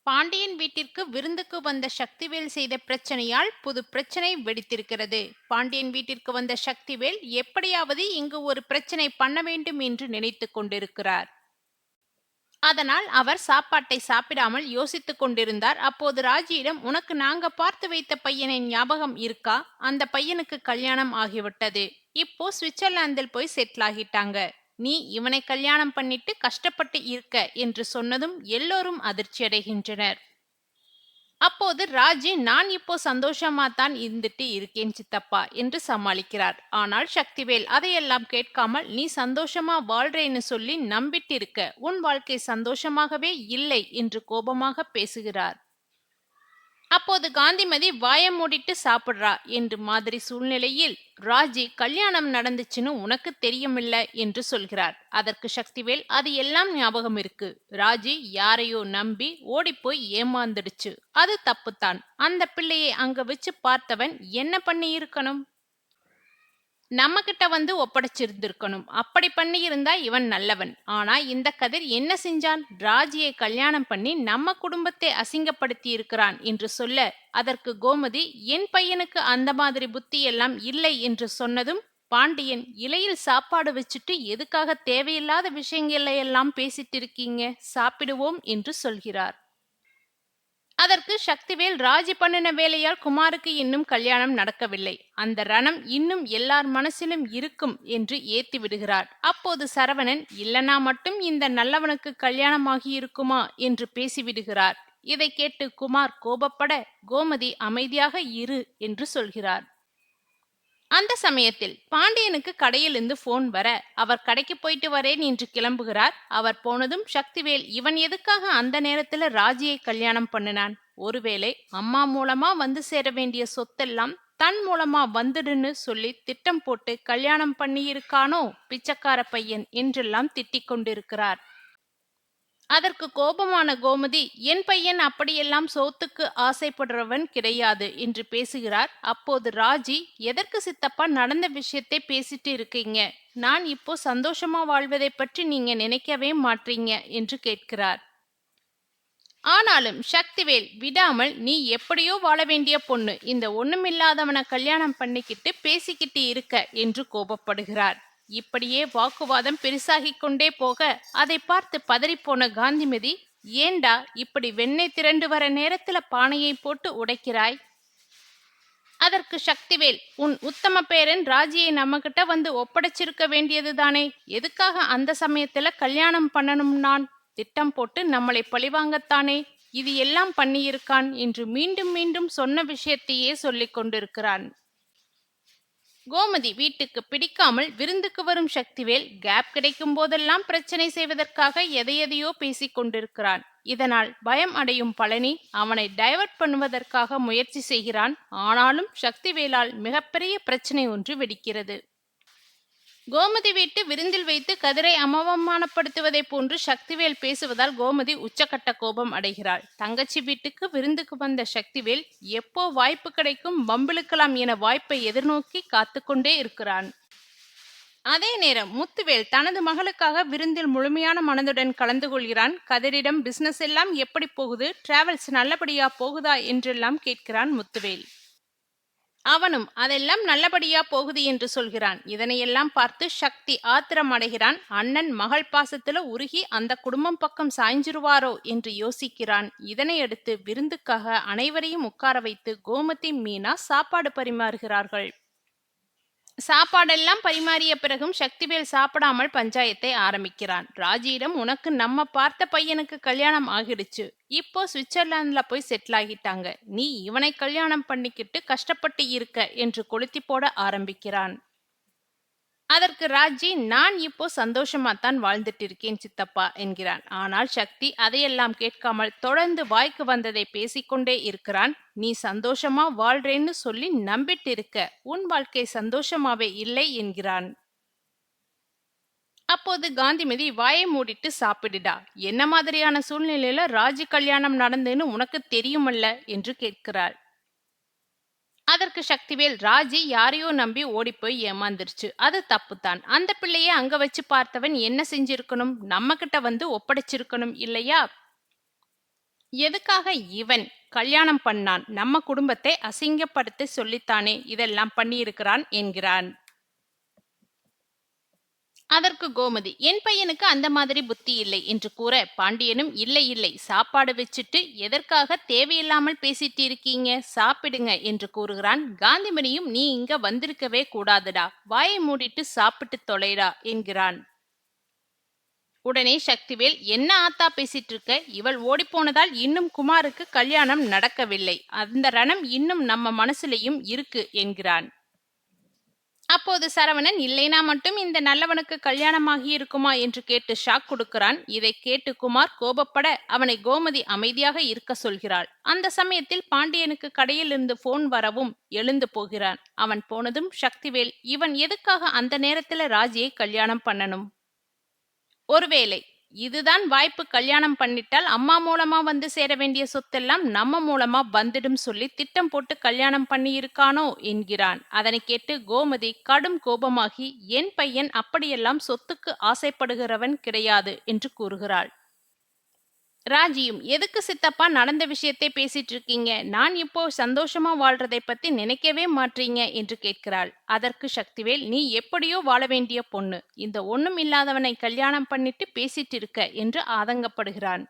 பாண்டியன் வீட்டிற்கு விருந்துக்கு வந்த சக்திவேல் செய்த பிரச்சனையால் புது பிரச்சனை வெடித்திருக்கிறது. பாண்டியன் வீட்டிற்கு வந்த சக்திவேல் எப்படியாவது இங்கு ஒரு பிரச்சனை பண்ண வேண்டும் என்று நினைத்துக் கொண்டிருக்கிறார். அதனால் அவர் சாப்பாட்டை சாப்பிடாமல் யோசித்துக் கொண்டிருந்தார். அப்போது ராஜியிடம், உனக்கு நாங்க பார்த்து வைத்த பையனின் ஞாபகம் இருக்கா? அந்த பையனுக்கு கல்யாணம் ஆகிவிட்டது. இப்போ சுவிட்சர்லாந்தில் போய் செட்டில் ஆகிட்டாங்க. நீ இவனை கல்யாணம் பண்ணிட்டு கஷ்டப்பட்டு இருக்க என்று சொன்னதும் எல்லோரும் அதிர்ச்சி அடைகின்றனர். அப்போது ராஜி, நான் இப்போ சந்தோஷமாத்தான் இருந்துட்டு இருக்கேன் சித்தப்பா என்று சமாளிக்கிறார். ஆனால் சக்திவேல் அதையெல்லாம் கேட்காமல், நீ சந்தோஷமா வாழ்றேன்னு சொல்லி நம்பிட்டு இருக்க, உன் வாழ்க்கை சந்தோஷமாகவே இல்லை என்று கோபமாக பேசுகிறார். அப்போது காந்திமதி வாய மூடிட்டு சாப்பிடுறா என்று மாதிரி சூழ்நிலையில் ராஜி, கல்யாணம் நடந்துச்சுன்னு உனக்கு தெரியுமில்ல என்று சொல்கிறார். அதற்கு சக்திவேல், அது எல்லாம் ஞாபகம் இருக்கு. ராஜி யாரையோ நம்பி ஓடிப்போய் ஏமாந்துடுச்சு. அது தப்புத்தான். அந்த பிள்ளையை அங்க வச்சு பார்த்தவன் என்ன பண்ணி இருக்கணும்? நம்ம கிட்ட வந்து ஒப்படைச்சிருந்திருக்கணும். அப்படி பண்ணி இருந்தா இவன் நல்லவன். ஆனா இந்த கதிர் என்ன செஞ்சான்? ராஜியை கல்யாணம் பண்ணி நம்ம குடும்பத்தை அசிங்கப்படுத்தி இருக்கிறான் என்று சொல்ல, அதற்கு கோமதி, என் பையனுக்கு அந்த மாதிரி புத்தி எல்லாம் இல்லை என்று சொன்னதும் பாண்டியன், இலையில் சாப்பாடு வச்சுட்டு எதுக்காக தேவையில்லாத விஷயங்களை எல்லாம் பேசிட்டு இருக்கீங்க, சாப்பிடுவோம் என்று சொல்கிறார். அதற்கு சக்திவேல், ராஜி பண்ணின வேலையால் குமாருக்கு இன்னும் கல்யாணம் நடக்கவில்லை. அந்த ரணம் இன்னும் எல்லார் மனசிலும் இருக்கும் என்று ஏத்தி விடுகிறார். அப்போது சரவணன், இல்லனா மட்டும் இந்த நல்லவனுக்கு கல்யாணம் ஆகியிருக்குமா என்று பேசிவிடுகிறார். இதை கேட்டு குமார் கோபப்பட, கோமதி அமைதியாக இரு என்று சொல்கிறார். அந்த சமயத்தில் பாண்டியனுக்கு கடையிலிருந்து போன் வர, அவர் கடைக்கு போயிட்டு வரேன் என்று கிளம்புகிறார். அவர் போனதும் சக்திவேல், இவன் எதுக்காக அந்த நேரத்துல ராஜியை கல்யாணம் பண்ணினான்? ஒருவேளை அம்மா மூலமா வந்து சேர வேண்டிய சொத்தெல்லாம் தன் மூலமா வந்துடுன்னு சொல்லி திட்டம் போட்டு கல்யாணம் பண்ணியிருக்கானோ பிச்சைக்கார பையன் என்றெல்லாம் திட்டிக் கொண்டிருக்கிறார். அதற்கு கோபமான கோமதி, என் பையன் அப்படியெல்லாம் சோத்துக்கு ஆசைப்படுறவன் கிடையாது என்று பேசுகிறார். அப்போது ராஜி, எதற்கு சித்தப்பா நடந்த விஷயத்தை பேசிட்டு இருக்கீங்க? நான் இப்போ சந்தோஷமா வாழ்வதை பற்றி நீங்க நினைக்கவே மாட்டீங்க என்று கேட்கிறார். ஆனாலும் சக்திவேல் விடாமல், நீ எப்படியோ வாழ வேண்டிய பொண்ணு, இந்த ஒண்ணுமில்லாதவனை கல்யாணம் பண்ணிக்கிட்டு பேசிக்கிட்டு இருக்க என்று கோபப்படுகிறார். இப்படியே வாக்குவாதம் பெருசாகிக் கொண்டே போக அதை பார்த்து பதறிப்போன காந்திமதி, ஏண்டா இப்படி வெண்ணெய் திரண்டு வர நேரத்துல பானையை போட்டு உடைக்கிறாய்? அதற்கு சக்திவேல், உன் உத்தம பேரன் ராஜியை நம்ம கிட்ட வந்து ஒப்படைச்சிருக்க வேண்டியது தானே, எதுக்காக அந்த சமயத்துல கல்யாணம் பண்ணணும்? நான் திட்டம் போட்டு நம்மளை பழிவாங்கத்தானே இது எல்லாம் பண்ணியிருக்கான் என்று மீண்டும் மீண்டும் சொன்ன விஷயத்தையே சொல்லிக் கொண்டிருக்கிறான். கோமதி வீட்டுக்கு பிடிக்காமல் விருந்துக்கு வரும் சக்திவேல் கேப் கிடைக்கும் போதெல்லாம் பிரச்சனை செய்வதற்காக எதையெதையோ பேசிக் கொண்டிருக்கிறான். இதனால் பயம் அடையும் பழனி அவனை டைவர்ட் பண்ணுவதற்காக முயற்சி செய்கிறான். ஆனாலும் சக்திவேலால் மிகப்பெரிய பிரச்சனை ஒன்று வெடிக்கிறது. கோமதி வீட்டு விருந்தில் வைத்து கதிரை அவமானப்படுத்துவதை போன்று சக்திவேல் பேசுவதால் கோமதி உச்சக்கட்ட கோபம் அடைகிறாள். தங்கச்சி வீட்டுக்கு விருந்துக்கு வந்த சக்திவேல் எப்போ வாய்ப்பு கிடைக்கும் வம்பிழுக்கலாம் என வாய்ப்பை எதிர்நோக்கி காத்து கொண்டே இருக்கிறான். அதே நேரம் முத்துவேல் தனது மகளுக்காக விருந்தில் முழுமையான மனதுடன் கலந்து கொள்கிறான். கதிரிடம் பிசினஸ் எல்லாம் எப்படி போகுது, டிராவல்ஸ் நல்லபடியா போகுதா என்றெல்லாம் கேட்கிறான் முத்துவேல். அவனும் அதெல்லாம் நல்லபடியா போகுது என்று சொல்கிறான். இதனையெல்லாம் பார்த்து சக்தி ஆத்திரம் அடைகிறான். அண்ணன் மகள் பாசத்துல உருகி அந்த குடும்பம் பக்கம் சாய்ஞ்சிருவாரோ என்று யோசிக்கிறான். இதனையடுத்து விருந்துக்காக அனைவரையும் உட்கார வைத்து கோமதி மீனா சாப்பாடு பரிமாறுகிறார்கள். சாப்பாடெல்லாம் பரிமாறிய பிறகும் சக்திவேல் சாப்பிடாமல் பஞ்சாயத்தை ஆரம்பிக்கிறான். ராஜியிடம், உனக்கு நம்ம பார்த்த பையனுக்கு கல்யாணம் ஆகிடுச்சு, இப்போ சுவிட்சர்லாந்துல போய் செட்டில் ஆகிட்டாங்க, நீ இவனை கல்யாணம் பண்ணிக்கிட்டு கஷ்டப்பட்டு இருக்க என்று கொளுத்தி போட ஆரம்பிக்கிறான். அதற்கு ராஜி, நான் இப்போ சந்தோஷமாத்தான் வாழ்ந்துட்டு இருக்கேன் சித்தப்பா என்கிறான். ஆனால் சக்தி அதையெல்லாம் கேட்காமல் தொடர்ந்து வாய்க்கு வந்ததை பேசிக்கொண்டே இருக்கிறான். நீ சந்தோஷமா வாழ்றேன்னு சொல்லி நம்பிட்டு இருக்க, உன் வாழ்க்கை சந்தோஷமாவே இல்லை என்கிறான். அப்போது காந்திமதி, வாயை மூடிட்டு சாப்பிடுடா, என்ன மாதிரியான சூழ்நிலையில ராஜி கல்யாணம் நடந்துன்னு உனக்கு தெரியுமல்ல என்று கேட்கிறாள். அதற்கு சக்திவேல், ராஜி யாரையோ நம்பி ஓடிப்போய் ஏமாந்துருச்சு, அது தப்புத்தான். அந்த பிள்ளைய அங்க வச்சு பார்த்தவன் என்ன செஞ்சிருக்கணும்? நம்ம கிட்ட வந்து ஒப்படைச்சிருக்கணும் இல்லையா? எதுக்காக இவன் கல்யாணம் பண்ணான்? நம்ம குடும்பத்தை அசிங்கப்படுத்த சொல்லித்தானே இதெல்லாம் பண்ணியிருக்கிறான் என்கிறான். அதற்கு கோமதி, என் பையனுக்கு அந்த மாதிரி புத்தி இல்லை என்று கூற, பாண்டியனும் இல்லை இல்லை, சாப்பாடு வச்சுட்டு எதற்காக தேவையில்லாமல் பேசிட்டு இருக்கீங்க, சாப்பிடுங்க என்று கூறுகிறான். காந்திமணியும், நீ இங்க வந்திருக்கவே கூடாதுடா, வாயை மூடிட்டு சாப்பிட்டு தொலைடா என்கிறான். உடனே சக்திவேல், என்ன ஆத்தா பேசிட்டு இருக்க, இவள் ஓடிப்போனதால் இன்னும் குமாருக்கு கல்யாணம் நடக்கவில்லை, அந்த ரணம் இன்னும் நம்ம மனசுலயும் இருக்கு என்கிறான். அப்போது சரவணன், இல்லைனா மட்டும் இந்த நல்லவனுக்கு கல்யாணமாகி இருக்குமா என்று கேட்டு ஷாக் கொடுக்கிறான். இதை கேட்டு குமார் கோபப்பட அவனை கோமதி அமைதியாக இருக்க சொல்கிறாள். அந்த சமயத்தில் பாண்டியனுக்கு கடையில் இருந்து போன் வரவும் எழுந்து போகிறான். அவன் போனதும் சக்திவேல், இவன் எதுக்காக அந்த நேரத்துல ராஜியை கல்யாணம் பண்ணணும்? ஒருவேளை இதுதான் வாய்ப்பு, கல்யாணம் பண்ணிட்டால் அம்மா மூலமா வந்து சேர வேண்டிய சொத்தெல்லாம் நம்ம மூலமா வந்துடும் சொல்லி திட்டம் போட்டு கல்யாணம் பண்ணி இருக்கானோ என்கிறான். அதனை கேட்டு கோமதி கடும் கோபமாகி, என் பையன் அப்படியெல்லாம் சொத்துக்கு ஆசைப்படுகிறவன் கிடையாது என்று கூறுகிறாள். ராஜியும், எதுக்கு சித்தப்பா நடந்த விஷயத்தை பேசிட்டு இருக்கீங்க, நான் இப்போ சந்தோஷமா வாழ்றதை பத்தி நினைக்கவே மாட்டீங்க என்று கேட்கிறாள். அதற்கு சக்திவேல், நீ எப்படியோ வாழ வேண்டிய பொண்ணு, இந்த ஒண்ணும் இல்லாதவனை கல்யாணம் பண்ணிட்டு பேசிட்டு இருக்க என்று ஆதங்கப்படுகிறான்.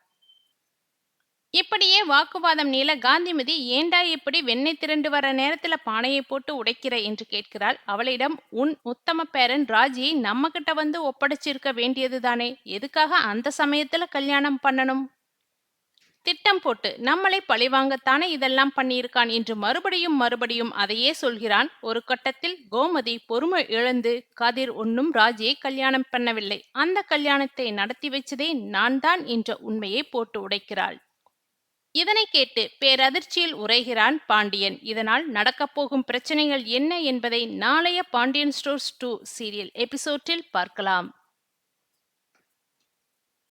இப்படியே வாக்குவாதம் நீள காந்திமதி, ஏண்டா இப்படி வெண்ணெய் திரண்டு வர நேரத்துல பானையை போட்டு உடைக்கிற என்று கேட்கிறாள். அவளிடம், உன் உத்தம பேரன் ராஜியை நம்ம கிட்ட வந்து ஒப்படைச்சிருக்க வேண்டியதுதானே, எதுக்காக அந்த சமயத்துல கல்யாணம் பண்ணணும்? திட்டம் போட்டு நம்மளை பழிவாங்கத்தானே இதெல்லாம் பண்ணியிருக்கான் என்று மறுபடியும் மறுபடியும் அதையே சொல்கிறான். ஒரு கட்டத்தில் கோமதி பொறுமை இழந்து, கதிர் ஒன்னும் ராஜியை கல்யாணம் பண்ணவில்லை, அந்த கல்யாணத்தை நடத்தி வச்சதே நான் தான் என்ற உண்மையை போட்டு உடைக்கிறாள். இதனை கேட்டு பேரதிர்ச்சியில் உரைகிறான் பாண்டியன். இதனால் நடக்கப் போகும் பிரச்சனைகள் என்ன என்பதை நாளைய பாண்டியன் ஸ்டோர்ஸ் 2 சீரியல் எபிசோட்டில் பார்க்கலாம்.